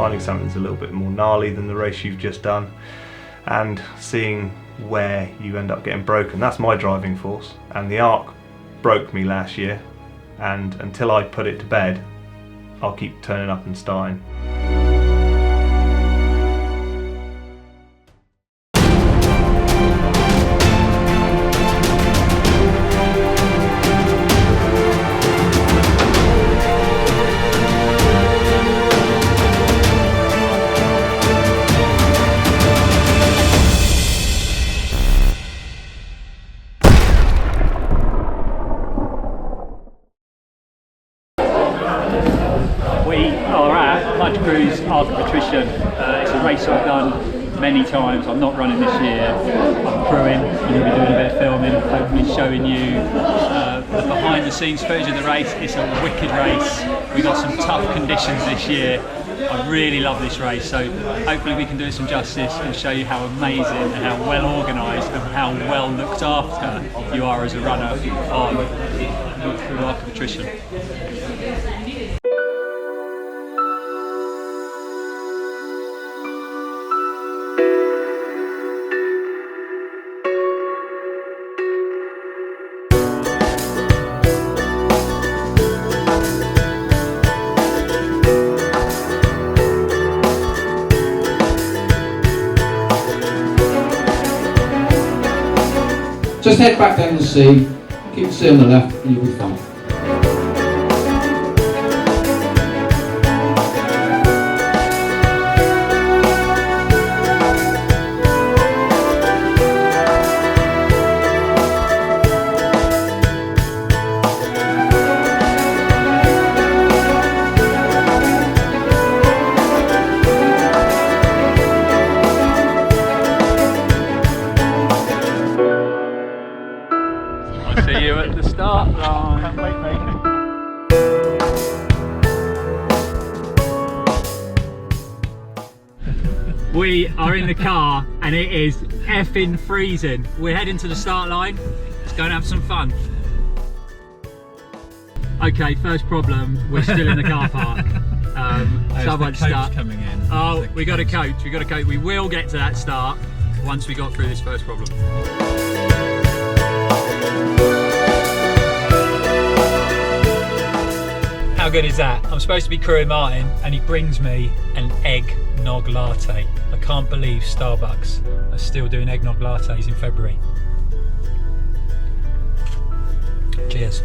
finding something that's a little bit more gnarly than the race you've just done, and seeing where you end up getting broken. That's my driving force, and the Arc broke me last year, and until I put it to bed, I'll keep turning up and starting. Arc of Attrition. It's a race I've done many times. I'm not running this year. I'm crewing. We're going to be doing a bit of filming, hopefully showing you the behind the scenes footage of the race. It's a wicked race. We got some tough conditions this year. I really love this race, so hopefully we can do it some justice and show you how amazing and how well organised and how well looked after you are as a runner on through Arc of Attrition. Just head back down the sea, keep the sea on the left and you'll be fine. See you at the start line. Can't wait, mate. We are in the car and it is effing freezing. We're heading to the start line. Let's go and have some fun. Okay, first problem. We're still in the car park. Someone's stuck. Coming in. Oh, we got a coach. We got a coach. We will get to that start once we got through this first problem. How good is that? I'm supposed to be crewing Martin and he brings me an eggnog latte. I can't believe Starbucks are still doing eggnog lattes in February. Cheers.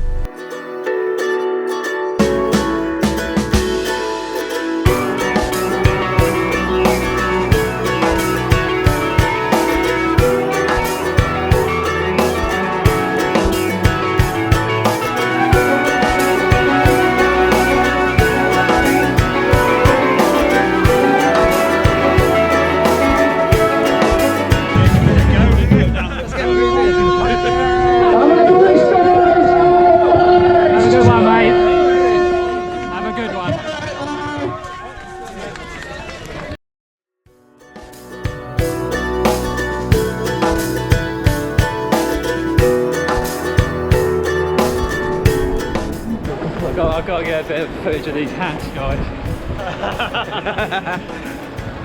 I've got to get a bit of footage of these hats, guys.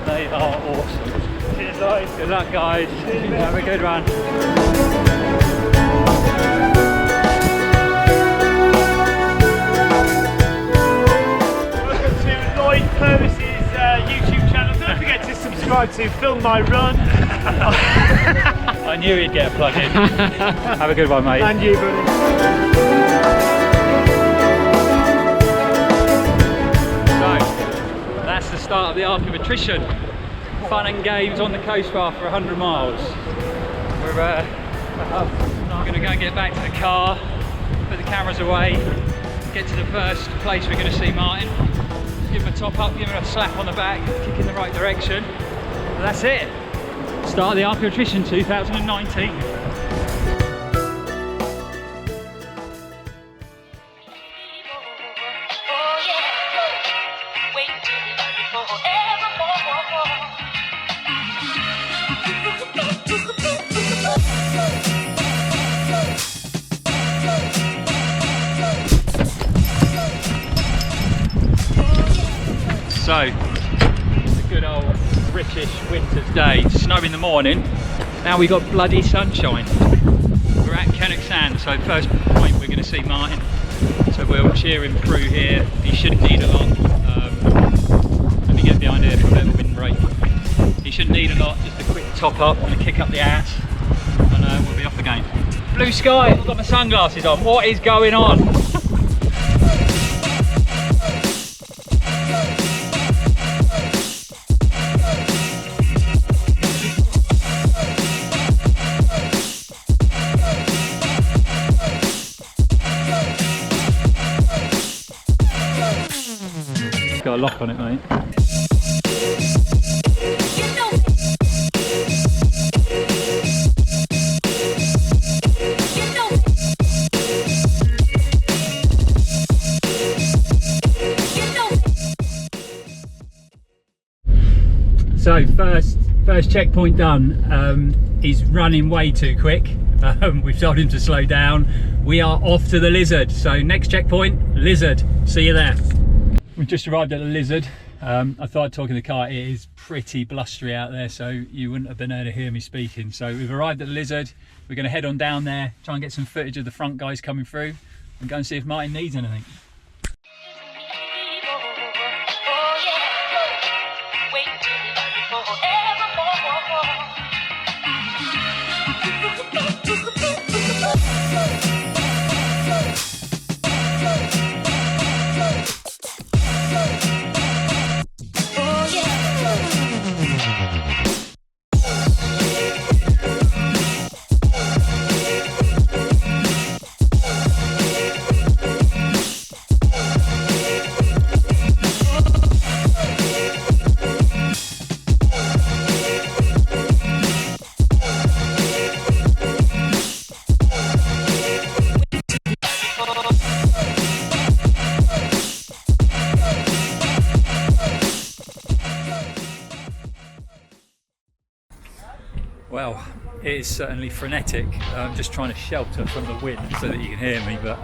They are awesome. Cheers, guys. Good luck, guys. Have a good run. Welcome to Lloyd Purvis's YouTube channel. Don't forget to subscribe to Film My Run. I knew he'd get a plug in. Have a good one, mate. And you, buddy. That's the start of the Arc of Attrition. Fun and games on the coast path for 100 miles. We're going to go and get back to the car, put the cameras away, get to the first place we're going to see Martin. Just give him a top up, give him a slap on the back, kick in the right direction. And that's it. Start of the Arc of Attrition 2019. So, British winter's day. Snow in the morning, now we got bloody sunshine. We're at Kennock Sand, so first point we're going to see Martin. So we'll cheer him through here. He shouldn't need a lot. Let me get behind here for a bit of a windbreak. He shouldn't need a lot, just a quick top up and a kick up the ass, and we'll be off again. Blue sky, I've got my sunglasses on. What is going on? Got a lock on it, mate. So first checkpoint done. He's running way too quick. We've told him to slow down. We are off to the Lizard. So next checkpoint, Lizard. See you there. We've just arrived at the Lizard. I thought I'd talk in the car. It is pretty blustery out there, so you wouldn't have been able to hear me speaking. So we've arrived at the Lizard. We're going to head on down there, try and get some footage of the front guys coming through, and go and see if Martin needs anything. Well, it is certainly frenetic. I'm just trying to shelter from the wind so that you can hear me, but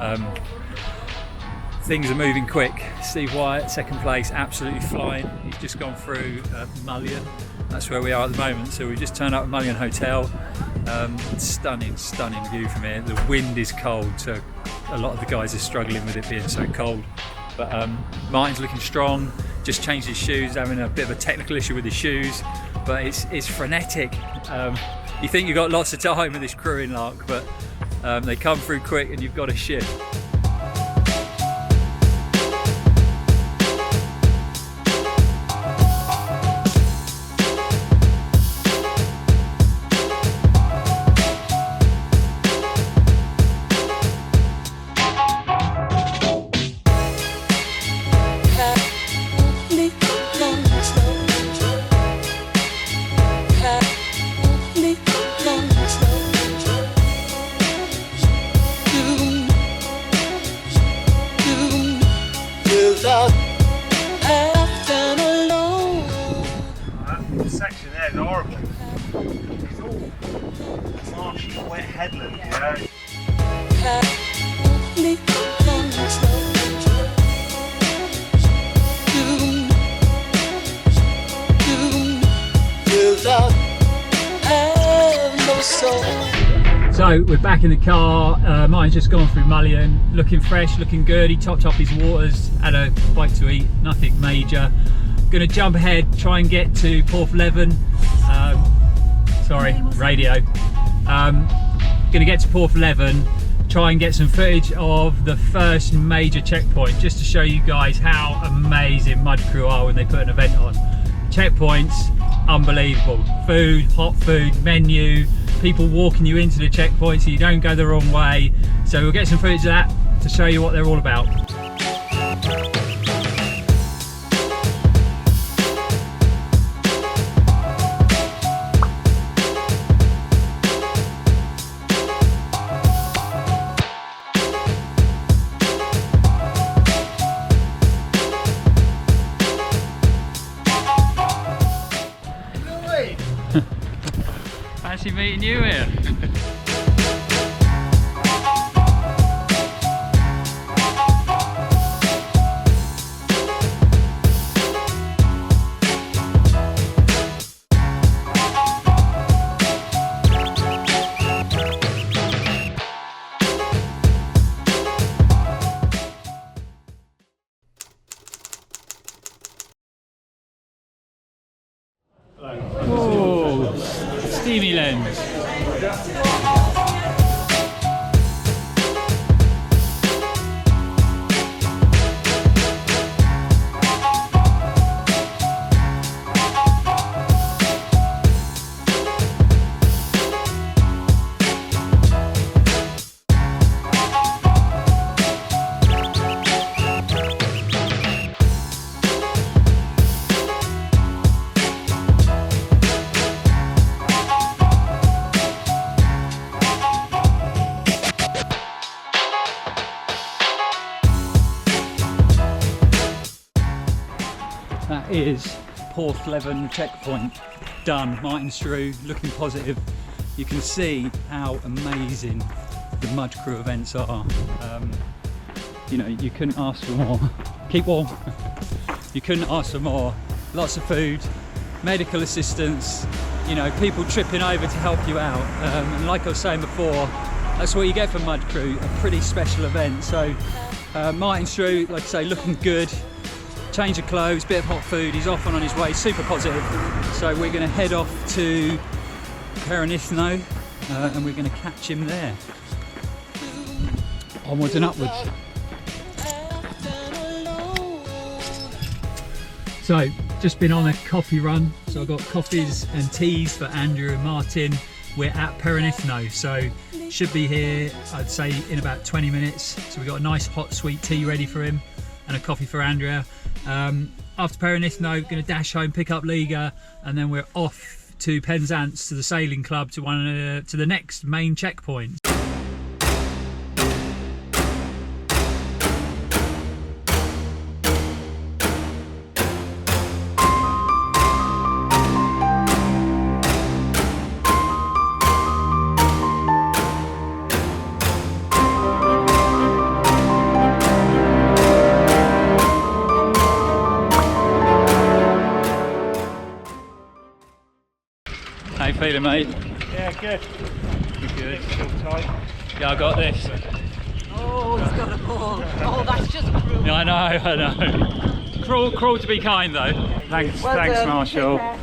things are moving quick. Steve Wyatt, second place, absolutely flying. He's just gone through Mullion. That's where we are at the moment. So we just turned up at Mullion Hotel. Stunning view from here. The wind is cold, so a lot of the guys are struggling with it being so cold. But Martin's looking strong, just changed his shoes, having a bit of a technical issue with his shoes, but it's frenetic. You think you've got lots of time with this crewing lark, but they come through quick and you've got to shift. That section there is horrible. It's all marshy, wet headland, you know. So we're back in the car. Martin's just gone through Mullion, looking fresh, looking good. He topped up his waters, had a bite to eat, nothing major. Gonna jump ahead, try and get to Porthtowan. Sorry, radio. Gonna get to Porthtowan, try and get some footage of the first major checkpoint, just to show you guys how amazing Mud Crew are when they put an event on. Checkpoints, unbelievable. Food, hot food, menu, people walking you into the checkpoint so you don't go the wrong way. So we'll get some footage of that to show you what they're all about. Fancy meeting you here. steamy lens. That is Porthtowan checkpoint done. Martin Shrew looking positive. You can see how amazing the mud crew events are. You know, you couldn't ask for more. Keep warm. You couldn't ask for more. Lots of food, medical assistance, you know, people tripping over to help you out. And like I was saying before, that's what you get from Mud Crew, a pretty special event. So Martin Shrew, like I say, looking good. Change of clothes, bit of hot food, he's off and on his way, super positive. So we're going to head off to Porthtowan and we're going to catch him there. Onwards and upwards. So, just been on a coffee run, so I've got coffees and teas for Andrew and Martin. We're at Porthtowan, so should be here, I'd say, in about 20 minutes. So we've got a nice hot sweet tea ready for him and a coffee for Andrea. After Porthtowan, going to dash home, pick up Liga, and then we're off to Penzance to the sailing club to the next main checkpoint. How you feeling, mate? Yeah, good. You good? Still tight. Yeah, I got this. Oh, he's got a ball. Oh, that's just cruel. Yeah, I know. Cruel to be kind, though. Thanks, Well thanks, done. Marshall. Take care.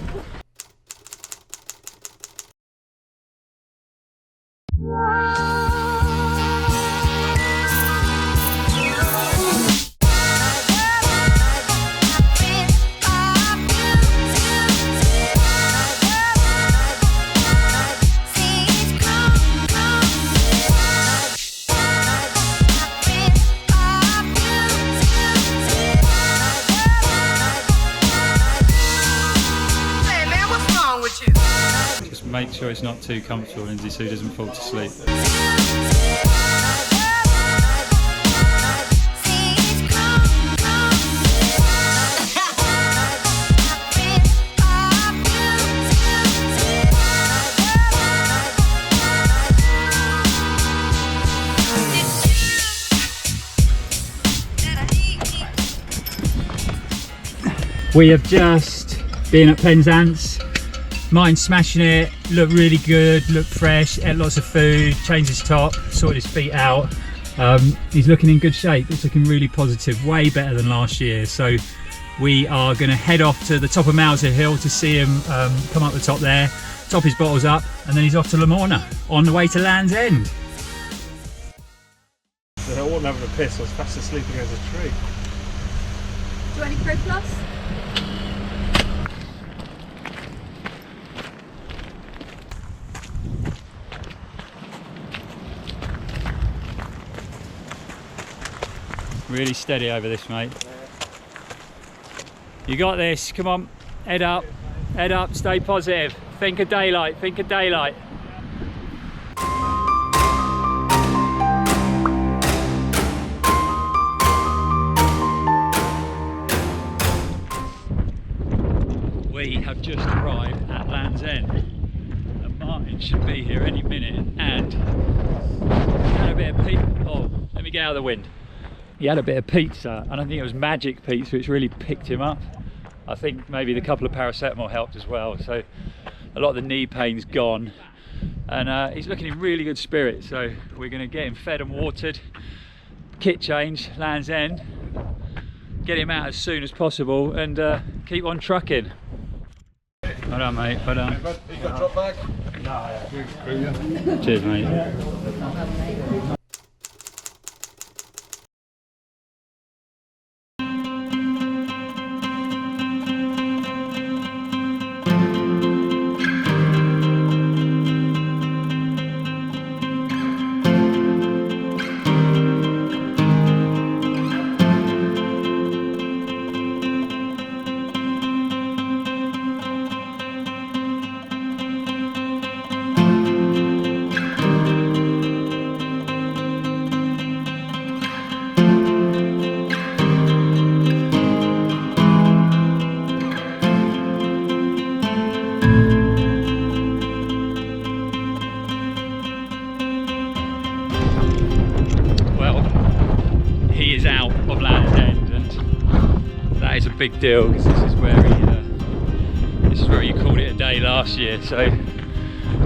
Just make sure it's not too comfortable, Lindsay, so he doesn't fall to sleep. We have just been at Penzance. Martin's smashing it, looked really good, looked fresh, ate lots of food, changed his top, sorted his feet out. He's looking in good shape, it's looking really positive, way better than last year. So we are going to head off to the top of Mauser Hill to see him come up the top there, top his bottles up, and then he's off to Lamorna on the way to Land's End. I wasn't having a piss, I was fast asleep against a tree. Do you want any Pro Plus? Really steady over this, mate. You got this, come on, head up, stay positive. Think of daylight, think of daylight. We have just arrived at Land's End, and Martin should be here any minute, and had a bit of pizza. Oh, let me get out of the wind. He had a bit of pizza, and I think it was magic pizza, which really picked him up. I think maybe the couple of paracetamol helped as well, so a lot of the knee pain's gone, and he's looking in really good spirits. So we're going to get him fed and watered, kit change, Land's End, get him out as soon as possible, and keep on trucking. Well done, mate, well done. You got a drop bag? Cheers, mate. Out of Land's End, and that is a big deal because this is where he called it a day last year. So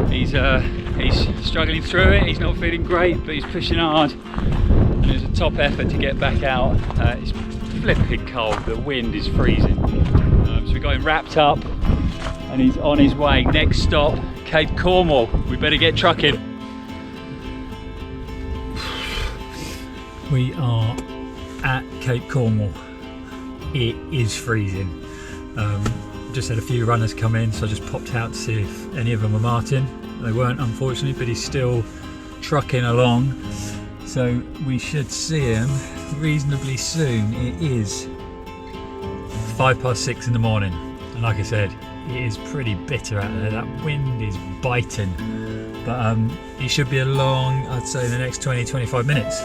he's struggling through it. He's not feeling great, but he's pushing hard, and it's a top effort to get back out. It's flipping cold. The wind is freezing. So we got him wrapped up, and he's on his way. Next stop, Cape Cornwall. We better get trucking. We are at Cape Cornwall. It is freezing. Just had a few runners come in, so I just popped out to see if any of them were Martin. They weren't, unfortunately, but he's still trucking along, so we should see him reasonably soon. It is 6:05 in the morning, and like I said, it is pretty bitter out there. That wind is biting, but he should be along, I'd say, in the next 20-25 minutes.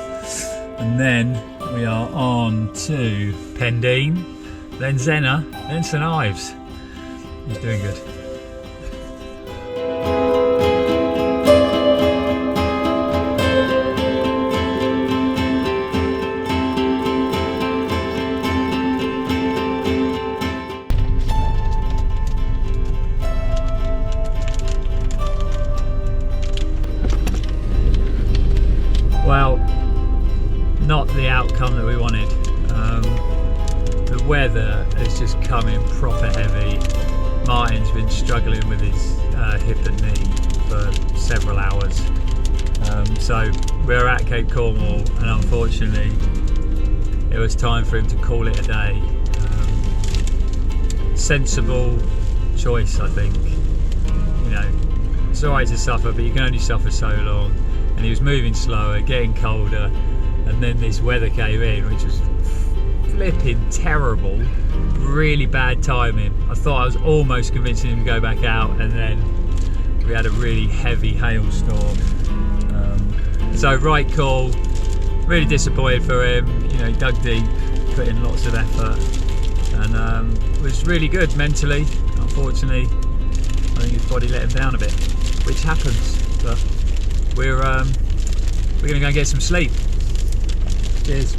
And then we are on to Pendine, then Zena, then St Ives. He's doing good. Well, not the outcome that we wanted. The weather has just come in proper heavy. Martin's been struggling with his hip and knee for several hours. So we're at Cape Cornwall, and unfortunately it was time for him to call it a day. Sensible choice, I think. You know, it's alright to suffer, but you can only suffer so long. And he was moving slower, getting colder, and then this weather came in, which was flipping terrible. Really bad timing. I thought I was almost convincing him to go back out, and then we had a really heavy hailstorm. So right call. Really disappointed for him. You know, he dug deep, put in lots of effort, and was really good mentally. Unfortunately, I think his body let him down a bit, which happens. But we're gonna go and get some sleep. Cheers.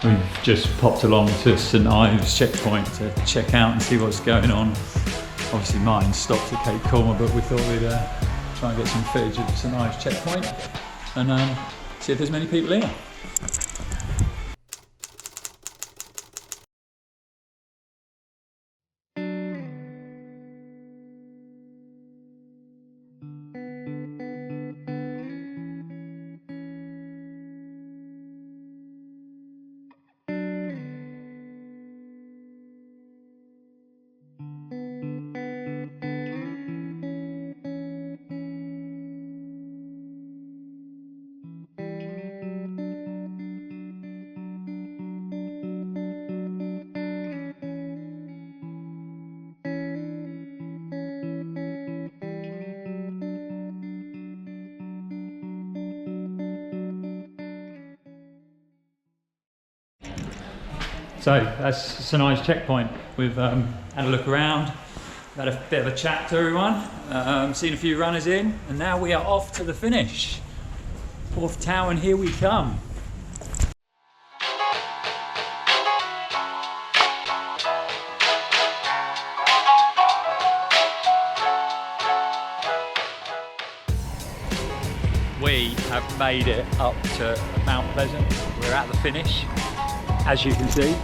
We've just popped along to St Ives checkpoint to check out and see what's going on. Obviously Martin stopped at Cape Cornwall, but we thought we'd try and get some footage of St Ives checkpoint and see if there's many people here. So that's St Ives checkpoint. We've had a look around, had a bit of a chat to everyone, seen a few runners in, and now we are off to the finish. Porthtowan, here we come. have made it up to Mount Pleasant. We're at the finish, as you can see.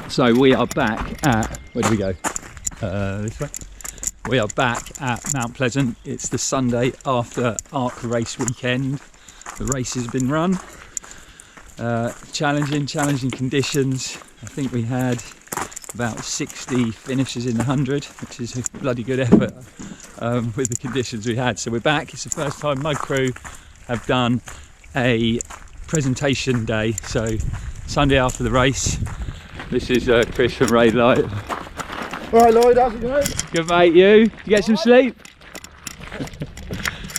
So we are back at, where do we go? This way. We are back at Mount Pleasant. It's the Sunday after Arc race weekend. The race has been run. Challenging conditions. I think we had about 60 finishes in the 100, which is a bloody good effort with the conditions we had. So we're back. It's the first time my crew have done a presentation day. So Sunday after the race. This is Chris from Raid Light. Alright Lloyd, how's it going? Good mate, you? Did you get some sleep?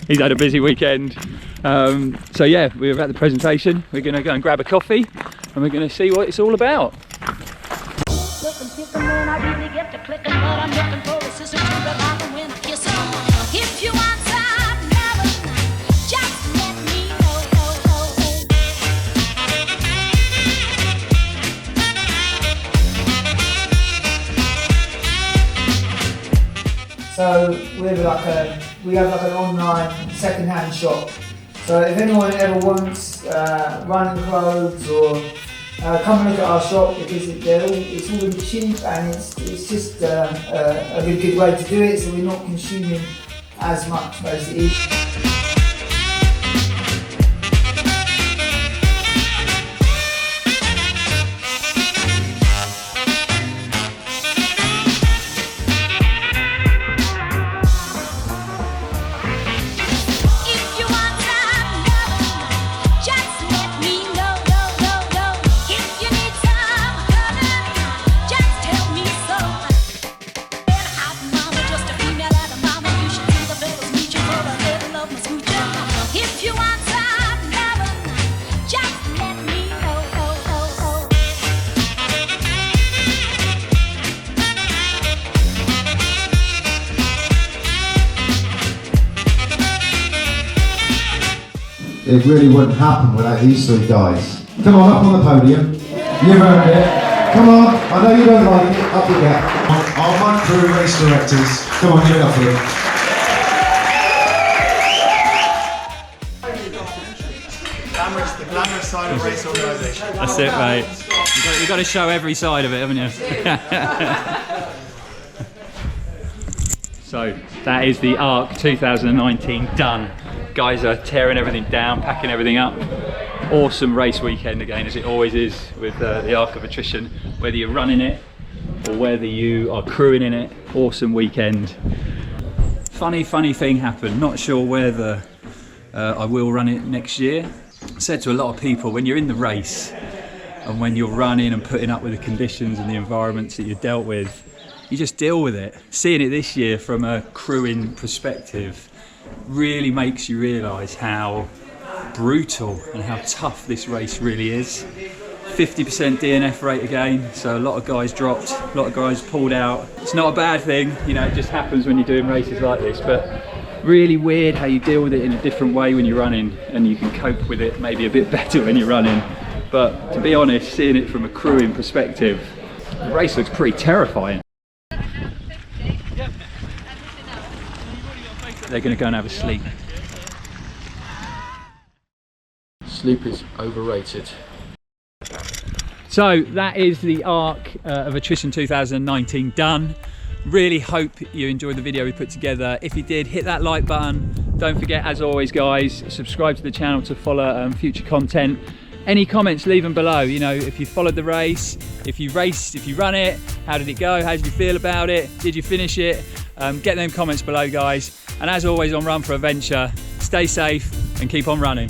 He's had a busy weekend. So yeah, we're at the presentation. We're going to go and grab a coffee and we're going to see what it's all about. If you want some, never, just let me know. So we have like an online second-hand shop. So if anyone ever wants running clothes or come and look at our shop, because it's all really cheap and it's just a really good way to do it. So we're not consuming as much basically. It really wouldn't happen without these three guys. Come on, up on the podium. You've earned it. Come on, I know you don't like it, up you get. Our Run Crew race directors. Come on, give it up for them. The glamorous side of race organisation. That's it, mate. You've got to show every side of it, haven't you? So that is the Arc 2019 done. Guys are tearing everything down, packing everything up. Awesome race weekend again, as it always is with the Arc of Attrition. Whether you're running it or whether you are crewing in it, awesome weekend. Funny thing happened. Not sure whether I will run it next year. I said to a lot of people, when you're in the race and when you're running and putting up with the conditions and the environments that you're dealt with, you just deal with it. Seeing it this year from a crewing perspective really makes you realise how brutal and how tough this race really is. 50% DNF rate again, so a lot of guys dropped, a lot of guys pulled out. It's not a bad thing, you know, it just happens when you're doing races like this, but really weird how you deal with it in a different way when you're running, and you can cope with it maybe a bit better when you're running. But to be honest, seeing it from a crewing perspective, the race looks pretty terrifying. They're going to go and have a sleep. Sleep is overrated. So that is the Arc of Attrition 2019 done. Really hope you enjoyed the video we put together. If you did, hit that like button. Don't forget, as always guys, subscribe to the channel to follow future content. Any comments, leave them below. You know, if you followed the race, if you raced, if you run it, how did it go? How did you feel about it? Did you finish it? Get them comments below, guys. And as always on Run4Adventure, stay safe and keep on running.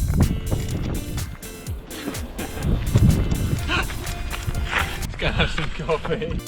Let's go have some coffee.